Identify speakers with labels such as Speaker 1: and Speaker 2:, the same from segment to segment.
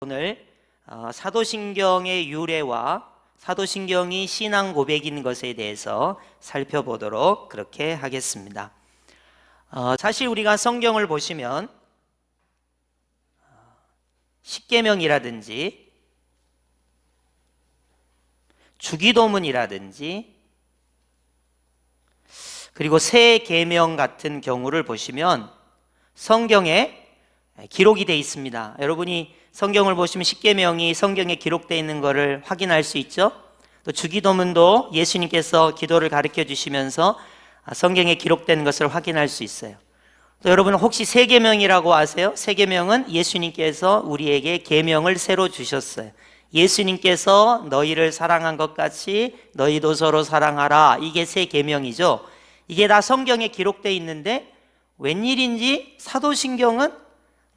Speaker 1: 오늘 사도신경의 유래와 사도신경이 신앙 고백인 것에 대해서 살펴보도록 그렇게 하겠습니다. 사실 우리가 성경을 보시면 십계명이라든지 주기도문이라든지 그리고 새 계명 같은 경우를 보시면 성경에 기록이 되어 있습니다. 여러분이 성경을 보시면 십계명이 성경에 기록되어 있는 것을 확인할 수 있죠. 또 주기도문도 예수님께서 기도를 가르쳐 주시면서 성경에 기록된 것을 확인할 수 있어요. 또 여러분 혹시 새 계명이라고 아세요? 새 계명은 예수님께서 우리에게 계명을 새로 주셨어요. 예수님께서 너희를 사랑한 것 같이 너희도 서로 사랑하라. 이게 새 계명이죠. 이게 다 성경에 기록되어 있는데 웬일인지 사도신경은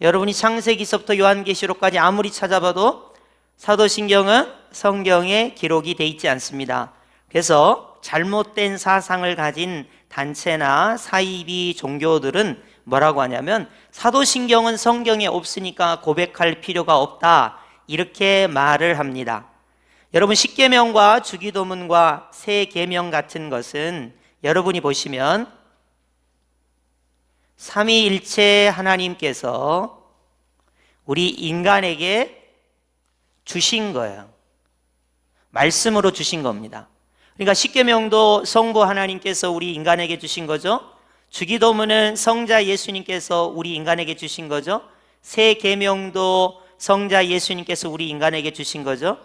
Speaker 1: 여러분이 창세기서부터 요한계시록까지 아무리 찾아봐도 사도신경은 성경에 기록이 되어 있지 않습니다. 그래서 잘못된 사상을 가진 단체나 사이비 종교들은 뭐라고 하냐면 사도신경은 성경에 없으니까 고백할 필요가 없다, 이렇게 말을 합니다. 여러분 십계명과 주기도문과 새 계명 같은 것은 여러분이 보시면 삼위일체 하나님께서 우리 인간에게 주신 거예요. 말씀으로 주신 겁니다. 그러니까 십계명도 성부 하나님께서 우리 인간에게 주신 거죠. 주기도문은 성자 예수님께서 우리 인간에게 주신 거죠. 새 계명도 성자 예수님께서 우리 인간에게 주신 거죠.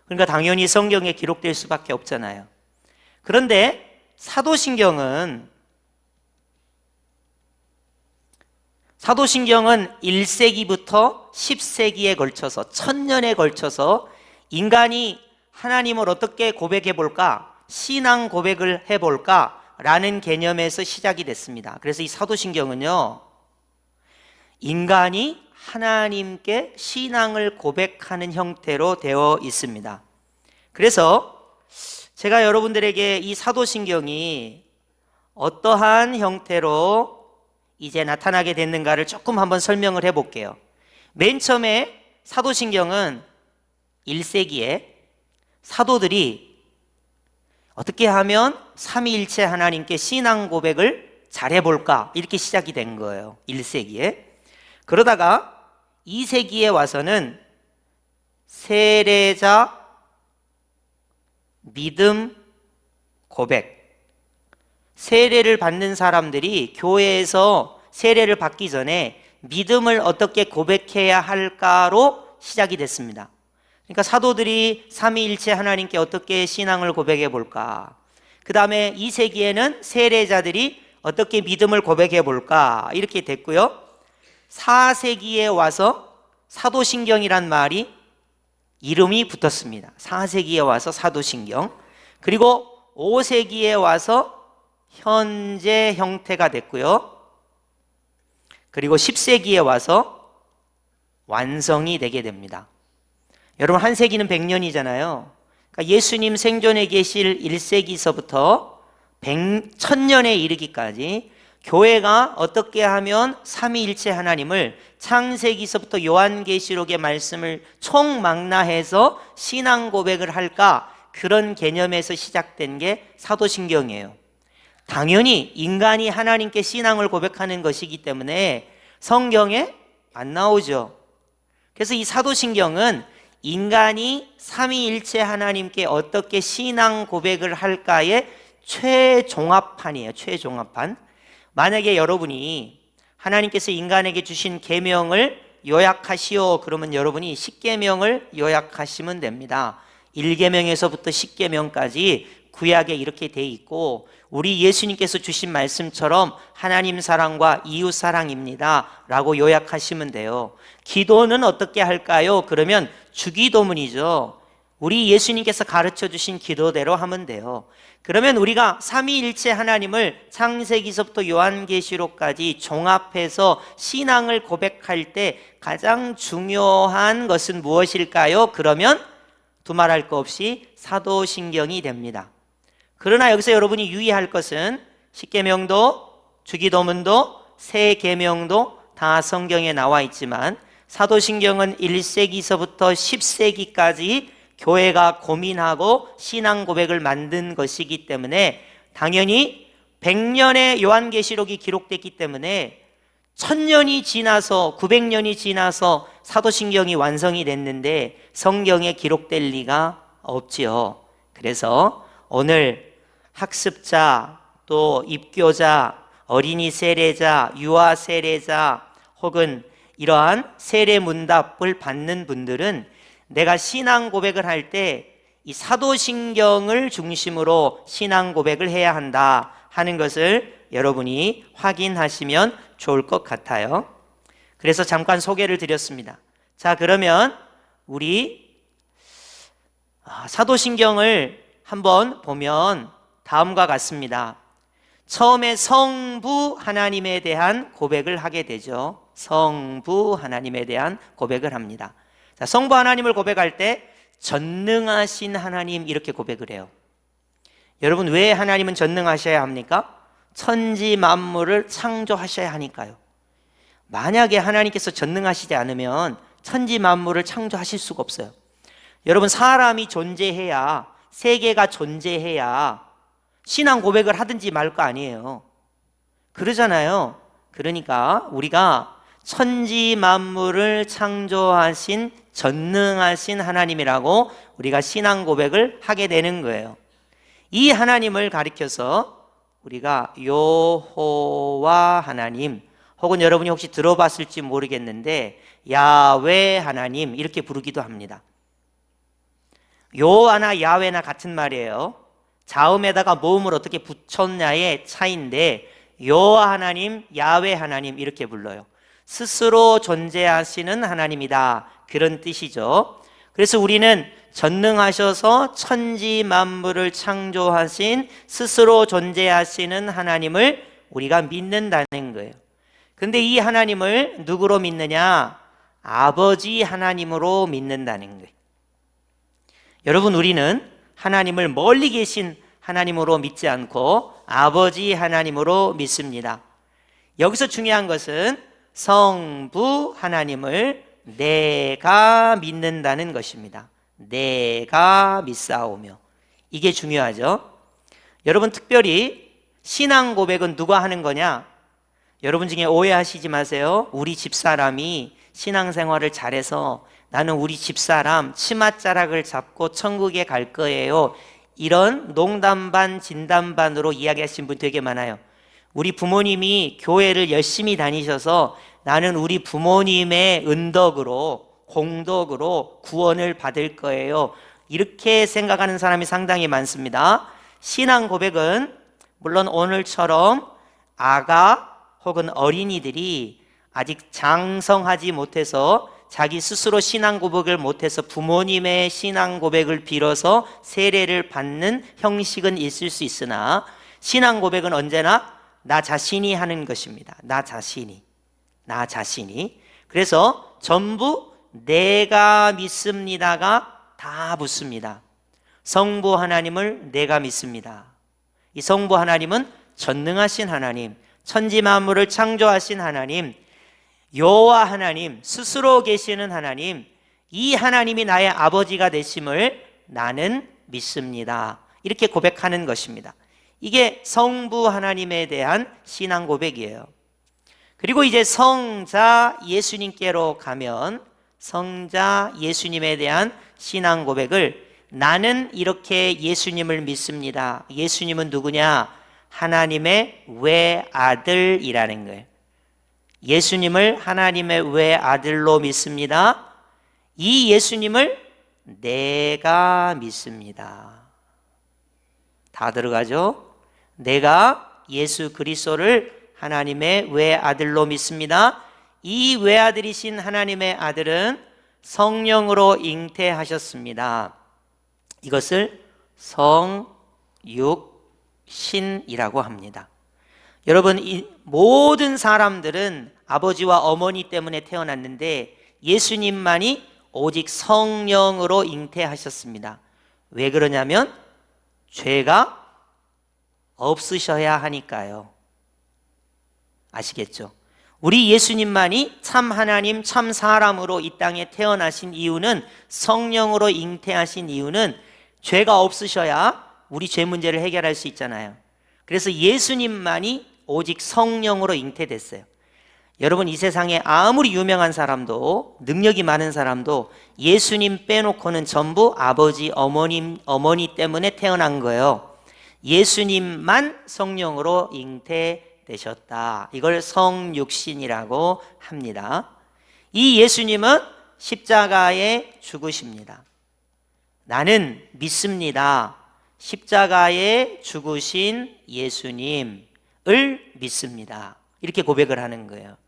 Speaker 1: 그러니까 당연히 성경에 기록될 수밖에 없잖아요. 그런데 사도신경은 1세기부터 10세기에 걸쳐서 1000년에 걸쳐서 인간이 하나님을 어떻게 고백해 볼까? 신앙 고백을 해볼까? 라는 개념에서 시작이 됐습니다. 그래서 이 사도신경은요, 인간이 하나님께 신앙을 고백하는 형태로 되어 있습니다. 그래서 제가 여러분들에게 이 사도신경이 어떠한 형태로 이제 나타나게 됐는가를 조금 한번 설명을 해볼게요. 맨 처음에 사도신경은 1세기에 사도들이 어떻게 하면 삼위일체 하나님께 신앙 고백을 잘해볼까, 이렇게 시작이 된 거예요. 1세기에. 그러다가 2세기에 와서는 세례자, 믿음, 고백, 세례를 받는 사람들이 교회에서 세례를 받기 전에 믿음을 어떻게 고백해야 할까로 시작이 됐습니다. 그러니까 사도들이 삼위일체 하나님께 어떻게 신앙을 고백해 볼까, 그 다음에 2세기에는 세례자들이 어떻게 믿음을 고백해 볼까, 이렇게 됐고요. 4세기에 와서 사도신경이란 말이 이름이 붙었습니다. 4세기에 와서 사도신경. 그리고 5세기에 와서 현재 형태가 됐고요. 그리고 10세기에 와서 완성이 되게 됩니다. 여러분 한 세기는 100년이잖아요. 그러니까 예수님 생존에 계실 1세기서부터 1000년에 이르기까지 교회가 어떻게 하면 삼위일체 하나님을 창세기서부터 요한계시록의 말씀을 총망라해서 신앙 고백을 할까, 그런 개념에서 시작된 게 사도신경이에요. 당연히 인간이 하나님께 신앙을 고백하는 것이기 때문에 성경에 안 나오죠. 그래서 이 사도신경은 인간이 삼위일체 하나님께 어떻게 신앙 고백을 할까의 최종합판이에요. 최종합판. 만약에 여러분이 하나님께서 인간에게 주신 계명을 요약하시오, 그러면 여러분이 십계명을 요약하시면 됩니다. 1계명에서부터 10계명까지 구약에 이렇게 돼 있고, 우리 예수님께서 주신 말씀처럼 하나님 사랑과 이웃 사랑입니다 라고 요약하시면 돼요. 기도는 어떻게 할까요? 그러면 주기도문이죠. 우리 예수님께서 가르쳐 주신 기도대로 하면 돼요. 그러면 우리가 삼위일체 하나님을 창세기서부터 요한계시록까지 종합해서 신앙을 고백할 때 가장 중요한 것은 무엇일까요? 그러면 두말할 거 없이 사도신경이 됩니다. 그러나 여기서 여러분이 유의할 것은 십계명도 주기도문도 새 계명도 다 성경에 나와 있지만 사도신경은 1세기서부터 10세기까지 교회가 고민하고 신앙 고백을 만든 것이기 때문에 당연히 100년의 요한계시록이 기록됐기 때문에 1000년이 지나서 900년이 지나서 사도신경이 완성이 됐는데 성경에 기록될 리가 없지요. 그래서 오늘 학습자, 또 입교자, 어린이 세례자, 유아 세례자 혹은 이러한 세례 문답을 받는 분들은 내가 신앙 고백을 할 때 이 사도신경을 중심으로 신앙 고백을 해야 한다 하는 것을 여러분이 확인하시면 좋을 것 같아요. 그래서 잠깐 소개를 드렸습니다. 자, 그러면 우리 사도신경을 한번 보면 다음과 같습니다. 처음에 성부 하나님에 대한 고백을 하게 되죠. 성부 하나님에 대한 고백을 합니다. 자, 성부 하나님을 고백할 때 전능하신 하나님 이렇게 고백을 해요. 여러분, 왜 하나님은 전능하셔야 합니까? 천지 만물을 창조하셔야 하니까요. 만약에 하나님께서 전능하시지 않으면 천지 만물을 창조하실 수가 없어요. 여러분, 사람이 존재해야, 세계가 존재해야 신앙 고백을 하든지 말 거 아니에요. 그러잖아요. 그러니까 우리가 천지 만물을 창조하신 전능하신 하나님이라고 우리가 신앙 고백을 하게 되는 거예요. 이 하나님을 가리켜서 우리가 여호와 하나님, 혹은 여러분이 혹시 들어봤을지 모르겠는데 야훼 하나님 이렇게 부르기도 합니다. 여호와나 야훼나 같은 말이에요. 자음에다가 모음을 어떻게 붙였냐의 차이인데 여호와 하나님, 야훼 하나님 이렇게 불러요. 스스로 존재하시는 하나님이다, 그런 뜻이죠. 그래서 우리는 전능하셔서 천지 만물을 창조하신 스스로 존재하시는 하나님을 우리가 믿는다는 거예요. 근데 이 하나님을 누구로 믿느냐? 아버지 하나님으로 믿는다는 거예요. 여러분, 우리는 하나님을 멀리 계신 하나님으로 믿지 않고 아버지 하나님으로 믿습니다. 여기서 중요한 것은 성부 하나님을 내가 믿는다는 것입니다. 내가 믿사오며, 이게 중요하죠. 여러분, 특별히 신앙 고백은 누가 하는 거냐? 여러분 중에 오해하시지 마세요. 우리 집사람이 신앙생활을 잘해서 나는 우리 집사람 치맛자락을 잡고 천국에 갈 거예요, 이런 농담 반 진담 반으로 이야기하신 분 되게 많아요. 우리 부모님이 교회를 열심히 다니셔서 나는 우리 부모님의 은덕으로, 공덕으로 구원을 받을 거예요, 이렇게 생각하는 사람이 상당히 많습니다. 신앙 고백은 물론 오늘처럼 아가 혹은 어린이들이 아직 장성하지 못해서 자기 스스로 신앙 고백을 못해서 부모님의 신앙 고백을 빌어서 세례를 받는 형식은 있을 수 있으나 신앙 고백은 언제나 나 자신이 하는 것입니다. 나 자신이. 그래서 전부 내가 믿습니다가 다 붙습니다. 성부 하나님을 내가 믿습니다. 이 성부 하나님은 전능하신 하나님, 천지 만물을 창조하신 하나님, 여호와 하나님, 스스로 계시는 하나님, 이 하나님이 나의 아버지가 되심을 나는 믿습니다, 이렇게 고백하는 것입니다. 이게 성부 하나님에 대한 신앙 고백이에요. 그리고 이제 성자 예수님께로 가면 성자 예수님에 대한 신앙 고백을 나는 이렇게 예수님을 믿습니다. 예수님은 누구냐? 하나님의 외아들이라는 거예요. 예수님을 하나님의 외아들로 믿습니다. 이 예수님을 내가 믿습니다. 다 들어가죠? 내가 예수 그리스도를 하나님의 외아들로 믿습니다. 이 외아들이신 하나님의 아들은 성령으로 잉태하셨습니다. 이것을 성, 육, 신이라고 합니다. 여러분, 이 모든 사람들은 아버지와 어머니 때문에 태어났는데 예수님만이 오직 성령으로 잉태하셨습니다. 왜 그러냐면 죄가 없으셔야 하니까요. 아시겠죠? 우리 예수님만이 참 하나님, 참 사람으로 이 땅에 태어나신 이유는, 성령으로 잉태하신 이유는 죄가 없으셔야 우리 죄 문제를 해결할 수 있잖아요. 그래서 예수님만이 오직 성령으로 잉태됐어요. 여러분, 이 세상에 아무리 유명한 사람도, 능력이 많은 사람도 예수님 빼놓고는 전부 아버지, 어머니 때문에 태어난 거예요. 예수님만 성령으로 잉태되셨다. 이걸 성육신이라고 합니다. 이 예수님은 십자가에 죽으십니다. 나는 믿습니다. 십자가에 죽으신 예수님을 믿습니다. 이렇게 고백을 하는 거예요.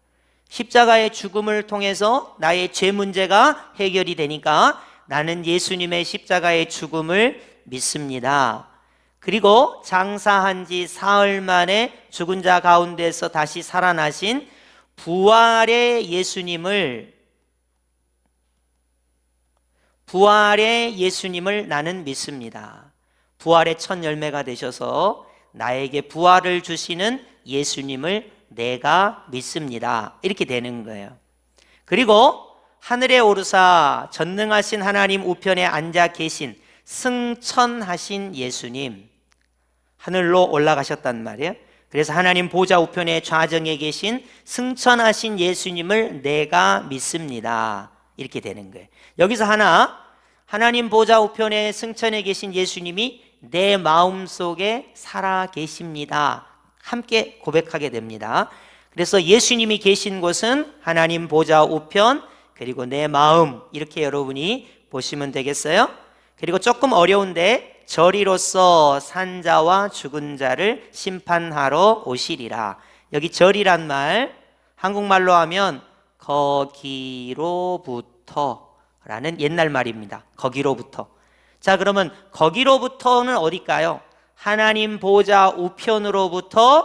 Speaker 1: 십자가의 죽음을 통해서 나의 죄 문제가 해결이 되니까 나는 예수님의 십자가의 죽음을 믿습니다. 그리고 장사한 지 사흘 만에 죽은 자 가운데서 다시 살아나신 부활의 예수님을 나는 믿습니다. 부활의 첫 열매가 되셔서 나에게 부활을 주시는 예수님을 내가 믿습니다. 이렇게 되는 거예요. 그리고 하늘에 오르사 전능하신 하나님 우편에 앉아 계신 승천하신 예수님, 하늘로 올라가셨단 말이에요. 그래서 하나님 보좌 우편에 좌정에 계신 승천하신 예수님을 내가 믿습니다. 이렇게 되는 거예요. 여기서 하나님 보좌 우편에 승천해 계신 예수님이 내 마음속에 살아 계십니다. 함께 고백하게 됩니다. 그래서 예수님이 계신 곳은 하나님 보좌 우편, 그리고 내 마음, 이렇게 여러분이 보시면 되겠어요. 그리고 조금 어려운데, 저리로서 산자와 죽은 자를 심판하러 오시리라. 여기 저리란 말, 한국말로 하면 거기로부터 라는 옛날 말입니다. 거기로부터. 자, 그러면 거기로부터는 어딜까요? 하나님 보좌 우편으로부터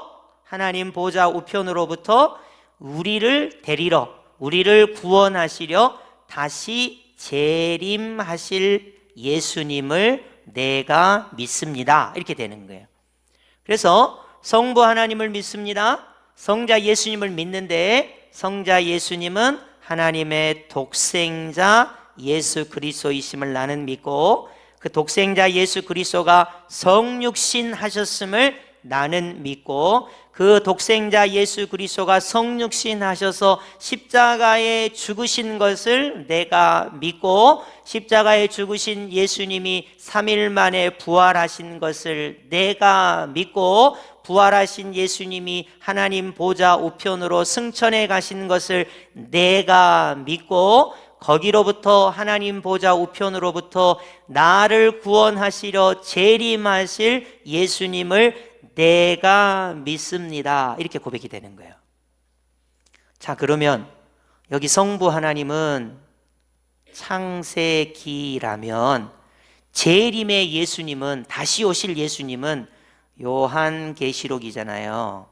Speaker 1: 우리를 데리러, 우리를 구원하시려 다시 재림하실 예수님을 내가 믿습니다. 이렇게 되는 거예요. 그래서 성부 하나님을 믿습니다. 성자 예수님을 믿는데, 성자 예수님은 하나님의 독생자 예수 그리스도이심을 나는 믿고, 그 독생자 예수 그리스도가 성육신 하셨음을 나는 믿고, 그 독생자 예수 그리스도가 성육신 하셔서 십자가에 죽으신 것을 내가 믿고, 십자가에 죽으신 예수님이 3일 만에 부활하신 것을 내가 믿고, 부활하신 예수님이 하나님 보좌 우편으로 승천해 가신 것을 내가 믿고, 거기로부터 하나님 보좌 우편으로부터 나를 구원하시려 재림하실 예수님을 내가 믿습니다. 이렇게 고백이 되는 거예요. 자, 그러면 여기 성부 하나님은 창세기라면, 재림의 예수님은, 다시 오실 예수님은 요한계시록이잖아요.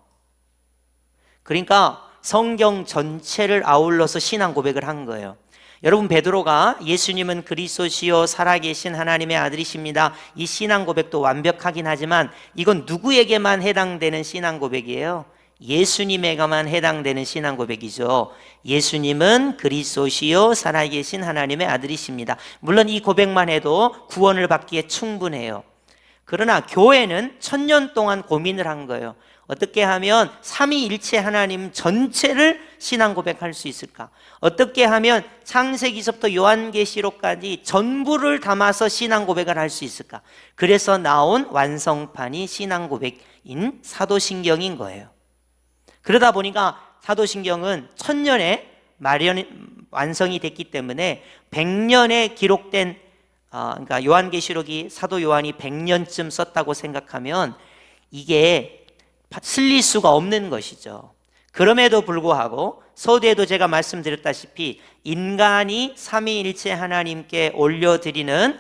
Speaker 1: 그러니까 성경 전체를 아울러서 신앙 고백을 한 거예요. 여러분, 베드로가 예수님은 그리스도시요 살아계신 하나님의 아들이십니다, 이 신앙 고백도 완벽하긴 하지만 이건 누구에게만 해당되는 신앙 고백이에요? 예수님에게만 해당되는 신앙 고백이죠. 예수님은 그리스도시요 살아계신 하나님의 아들이십니다. 물론 이 고백만 해도 구원을 받기에 충분해요. 그러나 교회는 1000년 동안 고민을 한 거예요. 어떻게 하면 삼위일체 하나님 전체를 신앙 고백할 수 있을까? 어떻게 하면 창세기서부터 요한계시록까지 전부를 담아서 신앙 고백을 할 수 있을까? 그래서 나온 완성판이 신앙 고백인 사도신경인 거예요. 그러다 보니까 사도신경은 1000년에 완성이 됐기 때문에 100년에 기록된, 그러니까 요한계시록이 사도 요한이 100년쯤 썼다고 생각하면 이게 슬릴 수가 없는 것이죠. 그럼에도 불구하고 서두에도 제가 말씀드렸다시피 인간이 삼위일체 하나님께 올려드리는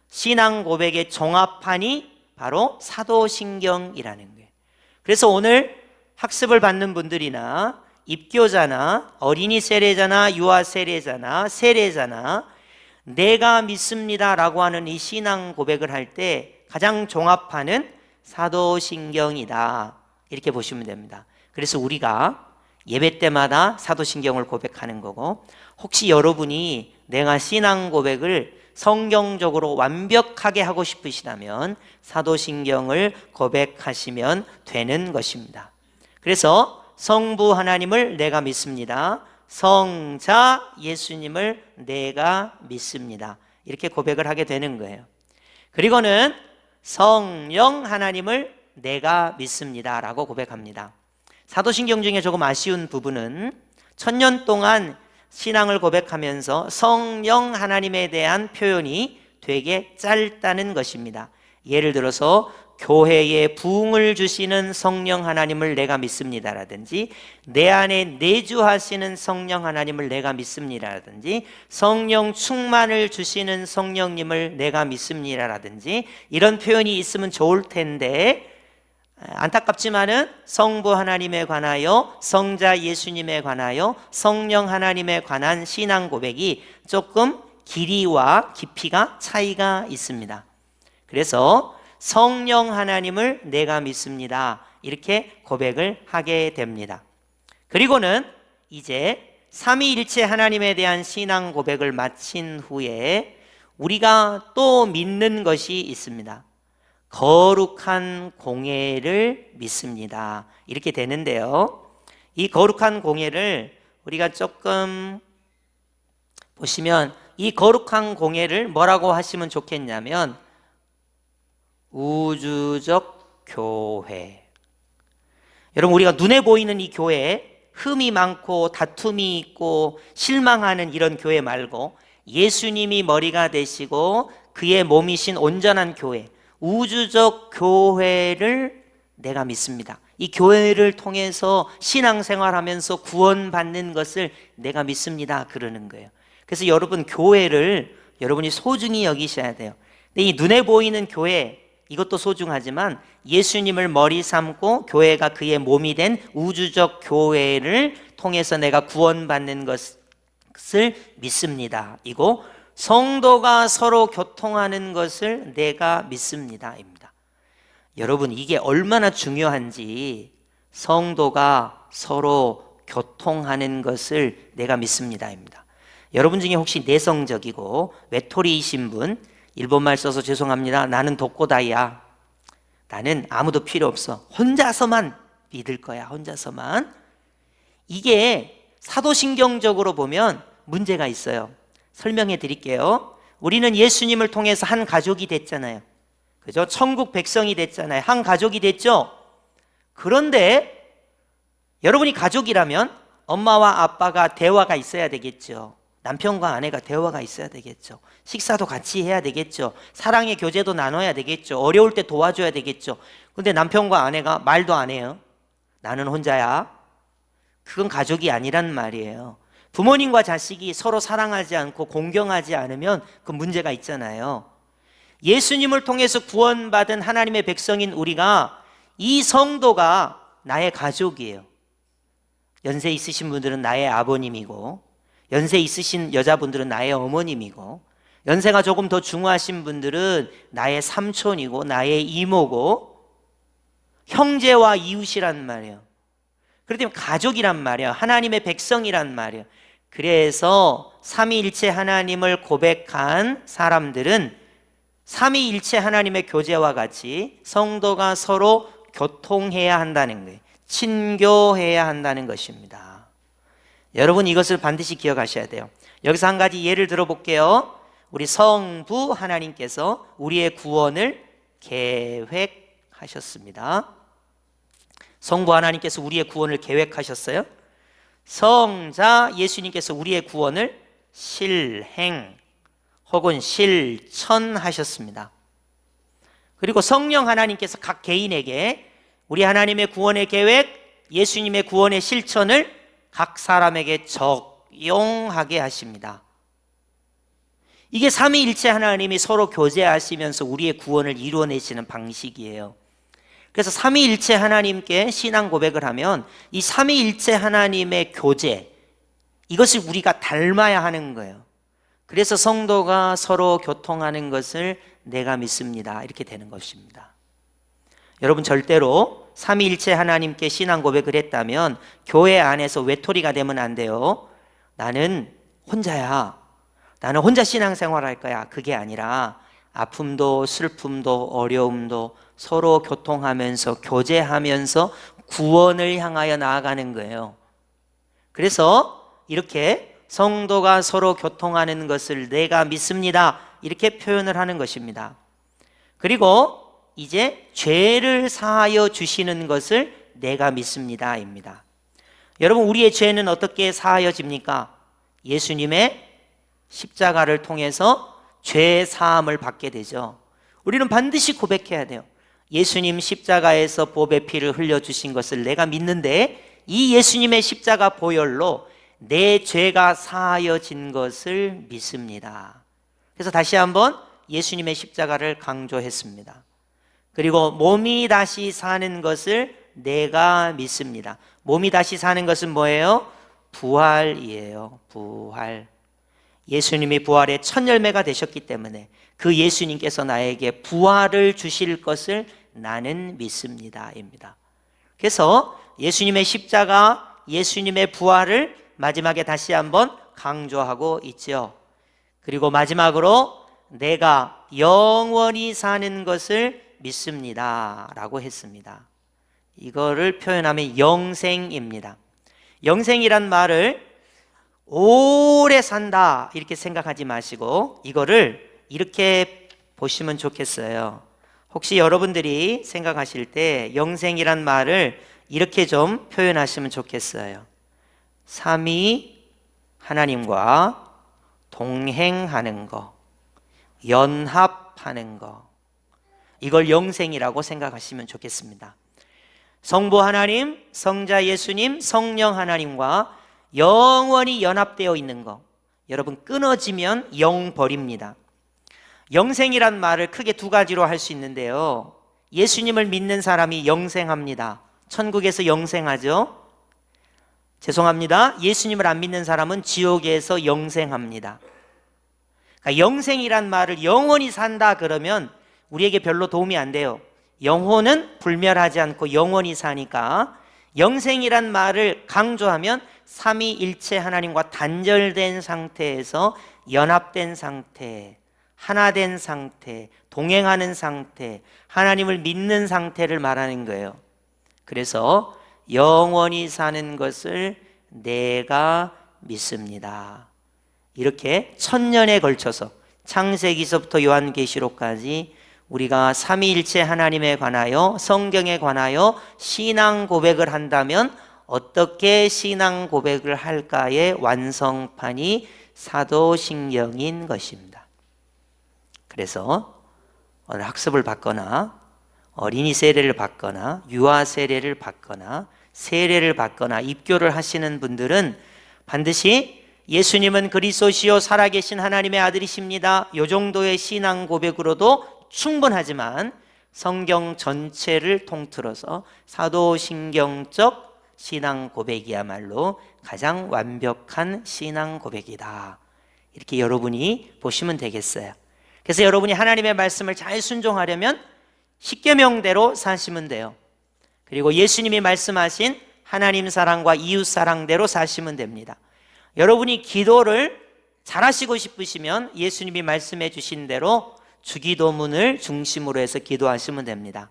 Speaker 1: 신앙 고백의 종합판이 바로 사도신경이라는 거예요. 그래서 오늘 학습을 받는 분들이나 입교자나 어린이 세례자나 유아 세례자나 세례자나 내가 믿습니다라고 하는 이 신앙 고백을 할 때 가장 종합판은 사도신경이다, 이렇게 보시면 됩니다. 그래서 우리가 예배 때마다 사도신경을 고백하는 거고, 혹시 여러분이 내가 신앙 고백을 성경적으로 완벽하게 하고 싶으시다면 사도신경을 고백하시면 되는 것입니다. 그래서 성부 하나님을 내가 믿습니다. 성자 예수님을 내가 믿습니다. 이렇게 고백을 하게 되는 거예요. 그리고는 성령 하나님을 내가 믿습니다 라고 고백합니다. 사도신경 중에 조금 아쉬운 부분은 1000년 동안 신앙을 고백하면서 성령 하나님에 대한 표현이 되게 짧다는 것입니다. 예를 들어서 교회에 부흥을 주시는 성령 하나님을 내가 믿습니다라든지, 내 안에 내주하시는 성령 하나님을 내가 믿습니다라든지, 성령 충만을 주시는 성령님을 내가 믿습니다라든지, 이런 표현이 있으면 좋을 텐데, 안타깝지만은 성부 하나님에 관하여, 성자 예수님에 관하여, 성령 하나님에 관한 신앙 고백이 조금 길이와 깊이가 차이가 있습니다. 그래서 성령 하나님을 내가 믿습니다, 이렇게 고백을 하게 됩니다. 그리고는 이제 삼위일체 하나님에 대한 신앙 고백을 마친 후에 우리가 또 믿는 것이 있습니다. 거룩한 공예를 믿습니다, 이렇게 되는데요, 이 거룩한 공예를 우리가 조금 보시면, 이 거룩한 공예를 뭐라고 하시면 좋겠냐면 우주적 교회. 여러분, 우리가 눈에 보이는 이 교회, 흠이 많고 다툼이 있고 실망하는 이런 교회 말고, 예수님이 머리가 되시고 그의 몸이신 온전한 교회, 우주적 교회를 내가 믿습니다. 이 교회를 통해서 신앙생활하면서 구원받는 것을 내가 믿습니다, 그러는 거예요. 그래서 여러분, 교회를 여러분이 소중히 여기셔야 돼요. 근데 이 눈에 보이는 교회, 이것도 소중하지만 예수님을 머리 삼고 교회가 그의 몸이 된 우주적 교회를 통해서 내가 구원받는 것을 믿습니다, 이고 성도가 서로 교통하는 것을 내가 믿습니다, 입니다. 여러분, 이게 얼마나 중요한지, 성도가 서로 교통하는 것을 내가 믿습니다, 입니다. 여러분 중에 혹시 내성적이고 외톨이이신 분, 일본말 써서 죄송합니다. 나는 독고다이야. 나는 아무도 필요 없어. 혼자서만 믿을 거야. 혼자서만. 이게 사도신경적으로 보면 문제가 있어요. 설명해 드릴게요. 우리는 예수님을 통해서 한 가족이 됐잖아요. 그죠? 천국 백성이 됐잖아요. 한 가족이 됐죠? 그런데 여러분이 가족이라면 엄마와 아빠가 대화가 있어야 되겠죠. 남편과 아내가 대화가 있어야 되겠죠. 식사도 같이 해야 되겠죠. 사랑의 교제도 나눠야 되겠죠. 어려울 때 도와줘야 되겠죠. 근데 남편과 아내가 말도 안 해요. 나는 혼자야. 그건 가족이 아니란 말이에요. 부모님과 자식이 서로 사랑하지 않고 공경하지 않으면 그 문제가 있잖아요. 예수님을 통해서 구원받은 하나님의 백성인 우리가, 이 성도가 나의 가족이에요. 연세 있으신 분들은 나의 아버님이고, 연세 있으신 여자분들은 나의 어머님이고, 연세가 조금 더 중하신 분들은 나의 삼촌이고 나의 이모고, 형제와 이웃이란 말이에요. 그렇기 때문에 가족이란 말이에요. 하나님의 백성이란 말이에요. 그래서 삼위일체 하나님을 고백한 사람들은 삼위일체 하나님의 교제와 같이 성도가 서로 교통해야 한다는 거예요. 친교해야 한다는 것입니다. 여러분, 이것을 반드시 기억하셔야 돼요. 여기서 한 가지 예를 들어볼게요. 우리 성부 하나님께서 우리의 구원을 계획하셨습니다. 성부 하나님께서 우리의 구원을 계획하셨어요. 성자 예수님께서 우리의 구원을 실행 혹은 실천하셨습니다. 그리고 성령 하나님께서 각 개인에게 우리 하나님의 구원의 계획, 예수님의 구원의 실천을 각 사람에게 적용하게 하십니다. 이게 삼위일체 하나님이 서로 교제하시면서 우리의 구원을 이루어내시는 방식이에요. 그래서 삼위일체 하나님께 신앙 고백을 하면 이 삼위일체 하나님의 교제, 이것을 우리가 닮아야 하는 거예요. 그래서 성도가 서로 교통하는 것을 내가 믿습니다, 이렇게 되는 것입니다. 여러분, 절대로 삼위일체 하나님께 신앙 고백을 했다면 교회 안에서 외톨이가 되면 안 돼요. 나는 혼자야. 나는 혼자 신앙생활할 거야. 그게 아니라 아픔도 슬픔도 어려움도 서로 교통하면서 교제하면서 구원을 향하여 나아가는 거예요. 그래서 이렇게 성도가 서로 교통하는 것을 내가 믿습니다. 이렇게 표현을 하는 것입니다. 그리고 이제 죄를 사하여 주시는 것을 내가 믿습니다. 입니다. 여러분, 우리의 죄는 어떻게 사하여집니까? 예수님의 십자가를 통해서 죄 사함을 받게 되죠. 우리는 반드시 고백해야 돼요. 예수님 십자가에서 보배 피를 흘려주신 것을 내가 믿는데 이 예수님의 십자가 보혈로 내 죄가 사하여진 것을 믿습니다. 그래서 다시 한번 예수님의 십자가를 강조했습니다. 그리고 몸이 다시 사는 것을 내가 믿습니다. 몸이 다시 사는 것은 뭐예요? 부활이에요. 부활. 예수님이 부활의 첫 열매가 되셨기 때문에 그 예수님께서 나에게 부활을 주실 것을 나는 믿습니다. 입니다. 그래서 예수님의 십자가, 예수님의 부활을 마지막에 다시 한번 강조하고 있죠. 그리고 마지막으로 내가 영원히 사는 것을 믿습니다. 라고 했습니다. 이거를 표현하면 영생입니다. 영생이란 말을 오래 산다 이렇게 생각하지 마시고 이거를 이렇게 보시면 좋겠어요. 혹시 여러분들이 생각하실 때 영생이란 말을 이렇게 좀 표현하시면 좋겠어요. 삼위 하나님과 동행하는 거, 연합하는 거, 이걸 영생이라고 생각하시면 좋겠습니다. 성부 하나님, 성자 예수님, 성령 하나님과 영원히 연합되어 있는 거. 여러분, 끊어지면 영버립니다. 영생이란 말을 크게 두 가지로 할 수 있는데요. 예수님을 믿는 사람이 영생합니다. 천국에서 영생하죠. 죄송합니다. 예수님을 안 믿는 사람은 지옥에서 영생합니다. 그러니까 영생이란 말을 영원히 산다 그러면 우리에게 별로 도움이 안 돼요. 영혼은 불멸하지 않고 영원히 사니까 영생이란 말을 강조하면 삼위일체 하나님과 단절된 상태에서 연합된 상태, 하나 된 상태, 동행하는 상태, 하나님을 믿는 상태를 말하는 거예요. 그래서 영원히 사는 것을 내가 믿습니다. 이렇게 1000년에 걸쳐서 창세기서부터 요한계시록까지 우리가 삼위일체 하나님에 관하여 성경에 관하여 신앙 고백을 한다면 어떻게 신앙 고백을 할까의 완성판이 사도신경인 것입니다. 그래서 오늘 학습을 받거나 어린이 세례를 받거나 유아 세례를 받거나 세례를 받거나 입교를 하시는 분들은 반드시 예수님은 그리스도시요 살아계신 하나님의 아들이십니다. 이 정도의 신앙 고백으로도 충분하지만 성경 전체를 통틀어서 사도신경적 신앙 고백이야말로 가장 완벽한 신앙 고백이다. 이렇게 여러분이 보시면 되겠어요. 그래서 여러분이 하나님의 말씀을 잘 순종하려면 십계명대로 사시면 돼요. 그리고 예수님이 말씀하신 하나님 사랑과 이웃 사랑대로 사시면 됩니다. 여러분이 기도를 잘하시고 싶으시면 예수님이 말씀해 주신 대로 주기도문을 중심으로 해서 기도하시면 됩니다.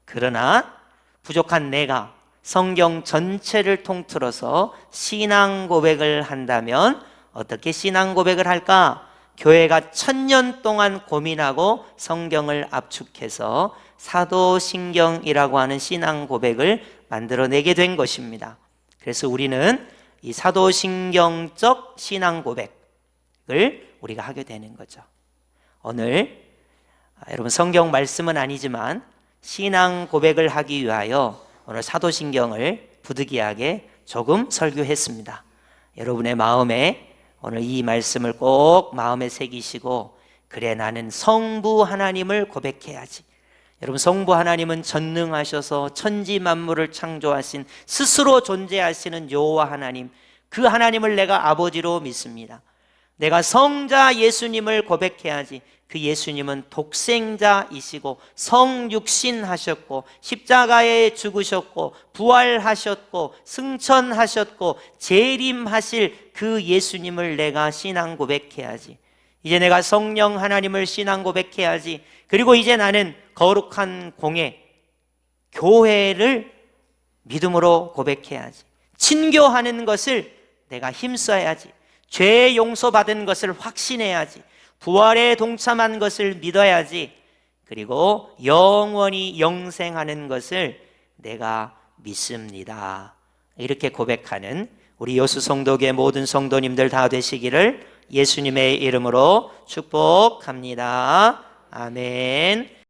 Speaker 1: 그러나 부족한 내가 성경 전체를 통틀어서 신앙 고백을 한다면 어떻게 신앙 고백을 할까? 교회가 1000년 동안 고민하고 성경을 압축해서 사도신경이라고 하는 신앙 고백을 만들어내게 된 것입니다. 그래서 우리는 이 사도신경적 신앙 고백을 우리가 하게 되는 거죠. 오늘 여러분 성경 말씀은 아니지만 신앙 고백을 하기 위하여 오늘 사도신경을 부득이하게 조금 설교했습니다. 여러분의 마음에 오늘 이 말씀을 꼭 마음에 새기시고 그래 나는 성부 하나님을 고백해야지. 여러분 성부 하나님은 전능하셔서 천지 만물을 창조하신 스스로 존재하시는 여호와 하나님, 그 하나님을 내가 아버지로 믿습니다. 내가 성자 예수님을 고백해야지. 그 예수님은 독생자이시고 성육신하셨고 십자가에 죽으셨고 부활하셨고 승천하셨고 재림하실 그 예수님을 내가 신앙 고백해야지. 이제 내가 성령 하나님을 신앙 고백해야지. 그리고 이제 나는 거룩한 공예 교회를 믿음으로 고백해야지. 친교하는 것을 내가 힘써야지. 죄 용서받은 것을 확신해야지. 부활에 동참한 것을 믿어야지. 그리고 영원히 영생하는 것을 내가 믿습니다. 이렇게 고백하는 우리 여수 성도교회 모든 성도님들 다 되시기를 예수님의 이름으로 축복합니다. 아멘.